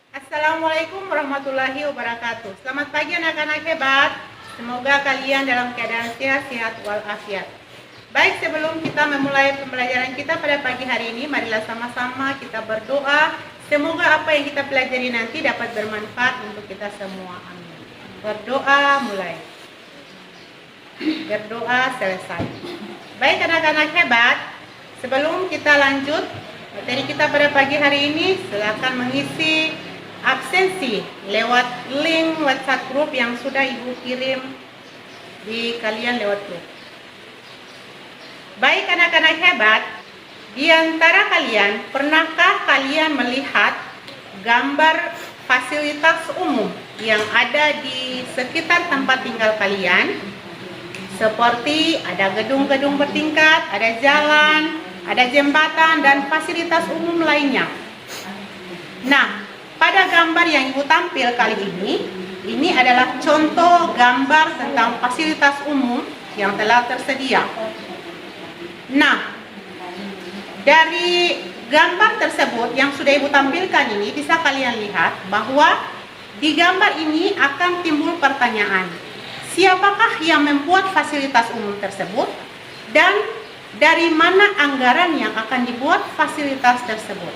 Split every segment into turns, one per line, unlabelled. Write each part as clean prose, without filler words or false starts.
Assalamualaikum warahmatullahi wabarakatuh. Selamat pagi anak-anak hebat. Semoga kalian dalam keadaan sehat-sehat walafiat. Baik, sebelum kita memulai pembelajaran kita pada pagi hari ini, marilah sama-sama kita berdoa. Semoga apa yang kita pelajari nanti dapat bermanfaat untuk kita semua. Amin. Berdoa mulai. Berdoa selesai. Baik anak-anak hebat, sebelum kita lanjut materi kita pada pagi hari ini, silakan mengisi absensi lewat link WhatsApp grup yang sudah Ibu kirim di kalian lewat grup. Baik anak-anak hebat, di antara kalian, pernahkah kalian melihat gambar fasilitas umum yang ada di sekitar tempat tinggal kalian? Seperti ada gedung-gedung bertingkat, ada jalan, ada jembatan, dan fasilitas umum lainnya. Nah, pada gambar yang Ibu tampil kali ini adalah contoh gambar tentang fasilitas umum yang telah tersedia. Nah, dari gambar tersebut yang sudah Ibu tampilkan ini, bisa kalian lihat bahwa di gambar ini akan timbul pertanyaan. Siapakah yang membuat fasilitas umum tersebut? Dan dari mana anggaran yang akan dibuat fasilitas tersebut?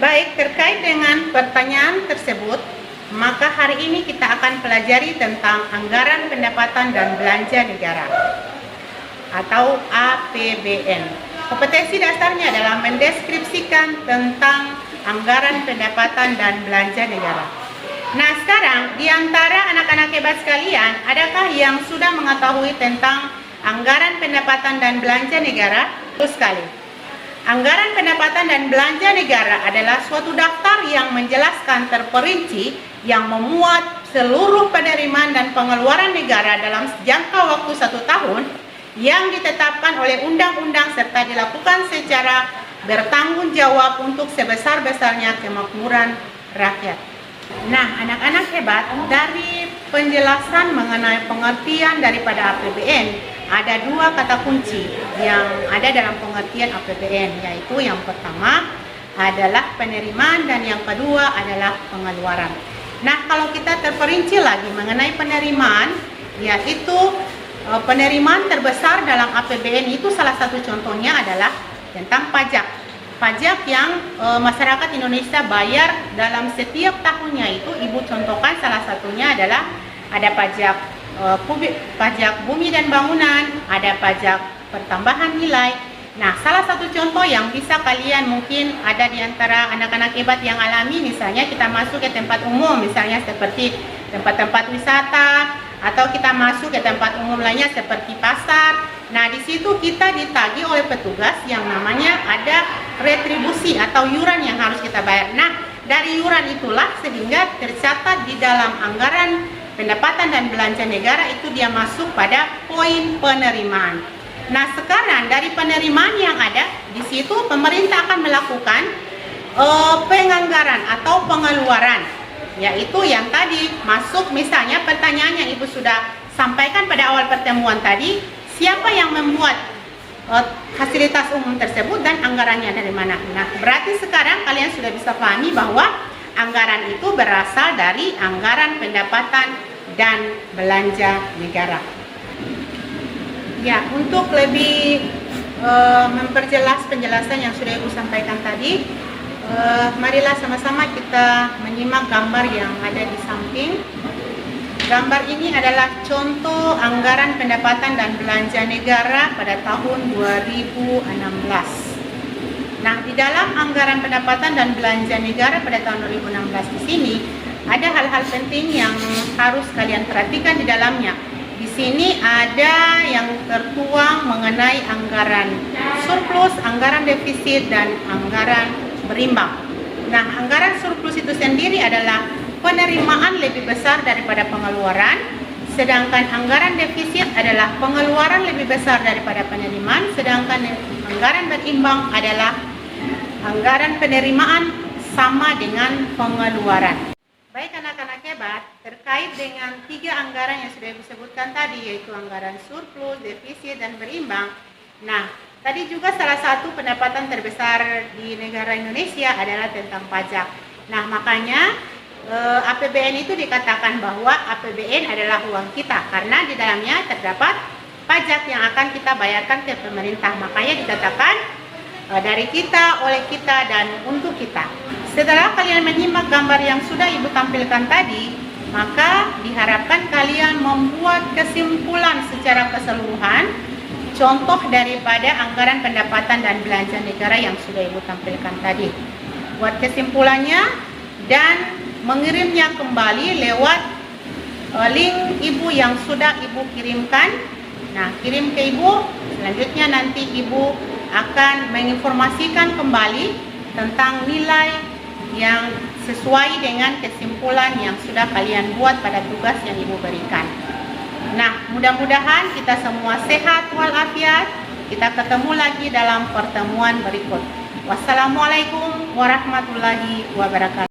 Baik, terkait dengan pertanyaan tersebut, maka hari ini kita akan pelajari tentang anggaran pendapatan dan belanja negara atau APBN. Kompetensi dasarnya adalah mendeskripsikan tentang anggaran pendapatan dan belanja negara. Nah, sekarang di antara anak-anak hebat sekalian, adakah yang sudah mengetahui tentang anggaran pendapatan dan belanja negara? Betul sekali. Anggaran pendapatan dan belanja negara adalah suatu daftar yang menjelaskan terperinci yang memuat seluruh penerimaan dan pengeluaran negara dalam jangka waktu 1 tahun yang ditetapkan oleh undang-undang serta dilakukan secara bertanggung jawab untuk sebesar-besarnya kemakmuran rakyat. Nah, anak-anak hebat, dari penjelasan mengenai pengertian daripada APBN, ada 2 kata kunci yang ada dalam pengertian APBN, yaitu yang pertama adalah penerimaan dan yang kedua adalah pengeluaran. Nah, kalau kita terperinci lagi mengenai penerimaan, yaitu penerimaan terbesar dalam APBN itu salah satu contohnya adalah tentang pajak. Pajak yang masyarakat Indonesia bayar dalam setiap tahunnya itu, Ibu contohkan salah satunya adalah ada pajak pajak bumi dan bangunan, ada pajak pertambahan nilai. Nah, salah satu contoh yang bisa kalian mungkin ada di antara anak-anak hebat yang alami, misalnya kita masuk ke tempat umum, misalnya seperti tempat-tempat wisata, atau kita masuk ke tempat umum lainnya seperti pasar. Nah, di situ kita ditagih oleh petugas yang namanya ada retribusi atau yuran yang harus kita bayar. Nah, dari yuran itulah sehingga tercatat di dalam anggaran pendapatan dan belanja negara itu dia masuk pada poin penerimaan. Nah, sekarang dari penerimaan yang ada di situ pemerintah akan melakukan penganggaran atau pengeluaran, yaitu yang tadi masuk, misalnya pertanyaan yang Ibu sudah sampaikan pada awal pertemuan tadi, siapa yang membuat fasilitas umum tersebut dan anggarannya dari mana? Nah, berarti sekarang kalian sudah bisa pahami bahwa anggaran itu berasal dari anggaran pendapatan dan belanja negara. Ya, untuk lebih memperjelas penjelasan yang sudah Ibu sampaikan tadi, marilah sama-sama kita menyimak gambar yang ada di samping. Gambar ini adalah contoh anggaran pendapatan dan belanja negara pada tahun 2016. Nah, di dalam anggaran pendapatan dan belanja negara pada tahun 2016 di sini ada hal-hal penting yang harus kalian perhatikan di dalamnya. Di sini ada yang tertuang mengenai anggaran surplus, anggaran defisit, dan anggaran berimbang. Nah, anggaran surplus itu sendiri adalah penerimaan lebih besar daripada pengeluaran, sedangkan anggaran defisit adalah pengeluaran lebih besar daripada penerimaan, sedangkan anggaran berimbang adalah anggaran penerimaan sama dengan pengeluaran. Baik anak-anak hebat, terkait dengan 3 anggaran yang sudah disebutkan tadi, yaitu anggaran surplus, defisit, dan berimbang. Nah, Tadi juga salah satu pendapatan terbesar di negara Indonesia adalah tentang pajak. Nah, makanya APBN itu dikatakan bahwa APBN adalah uang kita karena di dalamnya terdapat pajak yang akan kita bayarkan ke pemerintah. Makanya dikatakan dari kita, oleh kita, dan untuk kita. Setelah kalian menyimak gambar yang sudah Ibu tampilkan tadi, maka diharapkan kalian membuat kesimpulan secara keseluruhan contoh daripada anggaran pendapatan dan belanja negara yang sudah Ibu tampilkan tadi. Buat kesimpulannya dan mengirimnya kembali lewat link Ibu yang sudah Ibu kirimkan. Nah, kirim ke Ibu, selanjutnya nanti Ibu akan menginformasikan kembali tentang nilai yang sesuai dengan kesimpulan yang sudah kalian buat pada tugas yang Ibu berikan. Nah, mudah-mudahan kita semua sehat walafiat. Kita ketemu lagi dalam pertemuan berikut. Wassalamualaikum warahmatullahi wabarakatuh.